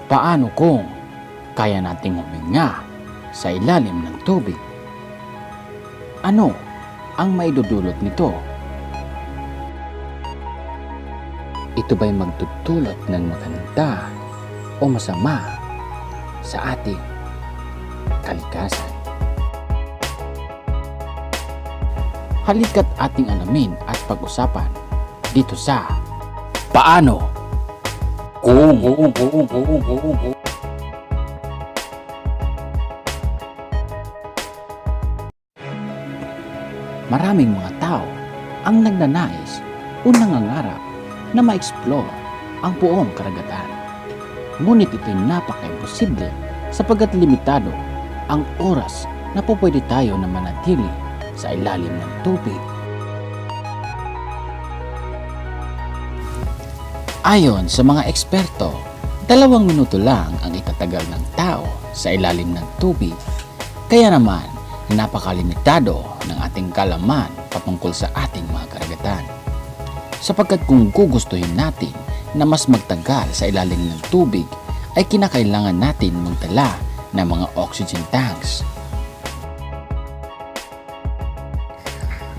Paano kung kaya nating huminga sa ilalim ng tubig? Ano ang maidudulot nito? Ito ba'y magdudulot ng maganda o masama sa ating kalikasan? Halika't ating alamin at pag-usapan dito sa Paano Kung. Maraming mga tao ang nagnanais o nangangarap na ma-explore ang buong karagatan. Ngunit ito'y napaka-imposible sapagkat limitado ang oras na pwede tayo na manatili sa ilalim ng tubig. Ayon sa mga eksperto, 2 minuto lang ang itatagal ng tao sa ilalim ng tubig. Kaya naman, napakalimitado ng ating kalaman patungkol sa ating mga karagatan. Sapagkat kung gugustuhin natin na mas magtagal sa ilalim ng tubig, ay kinakailangan natin magdala ng mga oxygen tanks.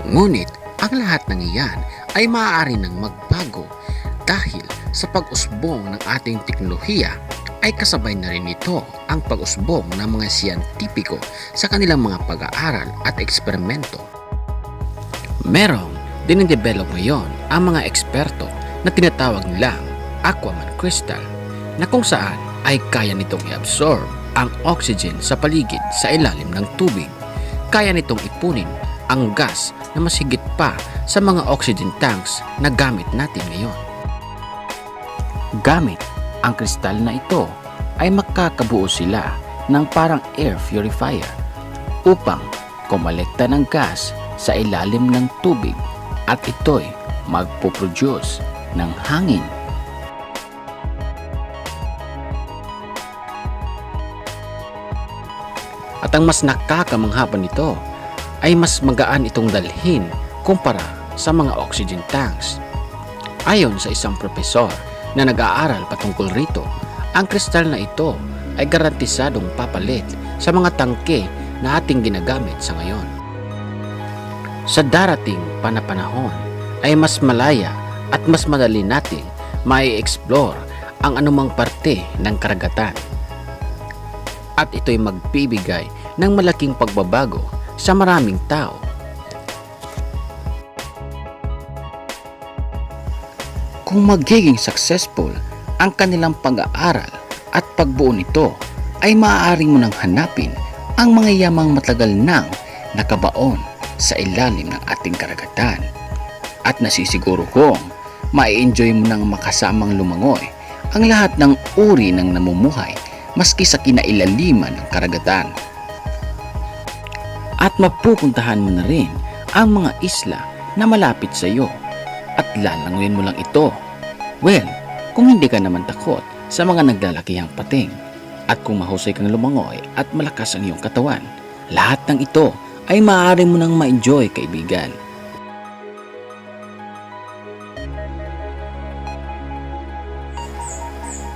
Ngunit, ang lahat ng iyan ay maaari nang magbago dahil sa pag-usbong ng ating teknolohiya ay kasabay na rin ito ang pag-usbong ng mga siyentipiko sa kanilang mga pag-aaral at eksperimento. Merong dinidevelop ngayon ang mga eksperto na tinatawag nilang aquaman crystal na kung saan ay kaya nitong i-absorb ang oxygen sa paligid sa ilalim ng tubig. Kaya nitong ipunin ang gas na mas higit pa sa mga oxygen tanks na gamit natin ngayon. Gamit ang kristal na ito ay makakabuo sila ng parang air purifier upang kumolekta ng gas sa ilalim ng tubig at ito'y magpo-produce ng hangin. At ang mas nakakamangha pa nito ay mas magaan itong dalhin kumpara sa mga oxygen tanks. Ayon sa isang propesor na nag-aaral patungkol rito, ang kristal na ito ay garantisadong papalit sa mga tangke na ating ginagamit sa ngayon. Sa darating panahon ay mas malaya at mas madali nating mai-explore ang anumang parte ng karagatan. At ito'y magbibigay ng malaking pagbabago sa maraming tao. Kung magiging successful ang kanilang pag-aaral at pagbuo nito, ay maaari mo nang hanapin ang mga yamang matagal nang nakabaon sa ilalim ng ating karagatan. At nasisiguro kong mai-enjoy mo nang makasamang lumangoy ang lahat ng uri ng namumuhay maski sa kinailaliman ng karagatan. At mapupuntahan mo na rin ang mga isla na malapit sa iyo at lalanguyin mo lang ito. Well, kung hindi ka naman takot sa mga naglalakihang pating at kung mahusay kang lumangoy at malakas ang iyong katawan, lahat ng ito ay maaari mo nang ma-enjoy, kaibigan.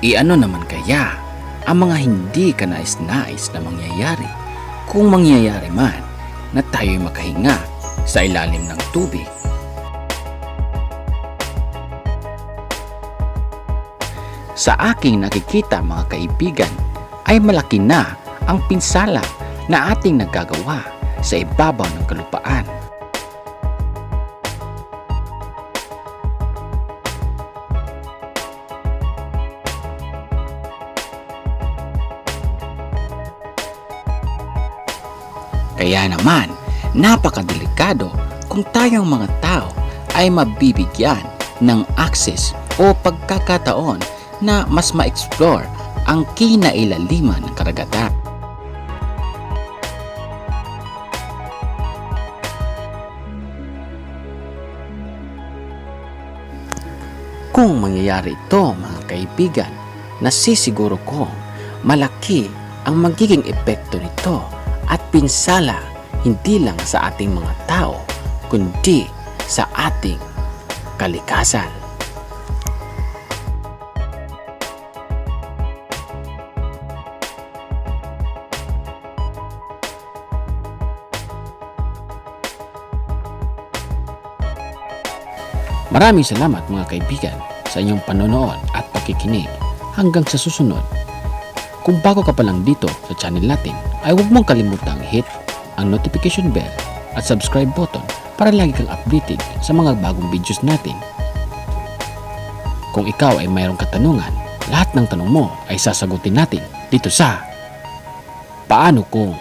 Iano naman kaya ang mga hindi ka nais-nais na mangyayari kung mangyayari man na tayo'y makahinga sa ilalim ng tubig? Sa aking nakikita, mga kaibigan, ay malaki na ang pinsala na ating nagagawa sa ibabaw ng kalupaan. Kaya naman, napakadelikado kung tayong mga tao ay mabibigyan ng access o pagkakataon na mas ma-explore ang kinailaliman ng karagatan. Kung mangyayari ito, mga kaibigan, nasisiguro kong malaki ang magiging epekto nito at pinsala hindi lang sa ating mga tao, kundi sa ating kalikasan. Maraming salamat mga kaibigan sa inyong panonood at pakikinig. Hanggang sa susunod. Kung bago ka pa lang dito sa channel natin, ay huwag mong kalimutang hit ang notification bell at subscribe button para lagi kang updated sa mga bagong videos natin. Kung ikaw ay mayroong katanungan, lahat ng tanong mo ay sasagutin natin dito sa Paano Kung.